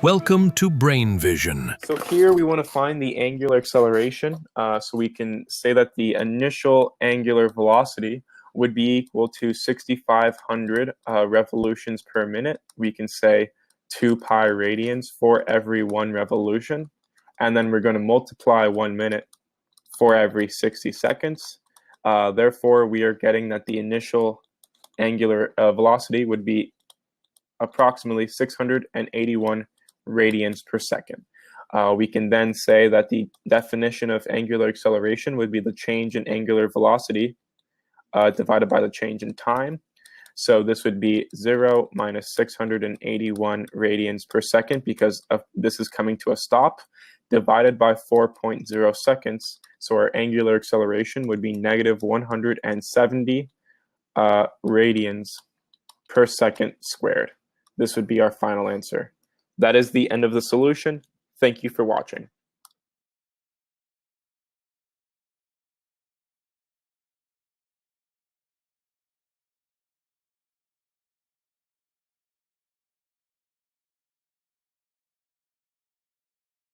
Welcome to Brain Vision. So here we want to find the angular acceleration. So we can say that the initial angular velocity would be equal to 6,500 revolutions per minute. We can say 2 pi radians for every 1 revolution. And then we're going to multiply 1 minute for every 60 seconds. Therefore, we are getting that the initial angular velocity would be approximately 681 radians per second. We can then say that the definition of angular acceleration would be the change in angular velocity divided by the change in time. So this would be 0 minus 681 radians per second because this is coming to a stop, divided by 4.0 seconds. So our angular acceleration would be negative 170 radians per second squared. This would be our final answer. That is the end of the solution. Thank you for watching.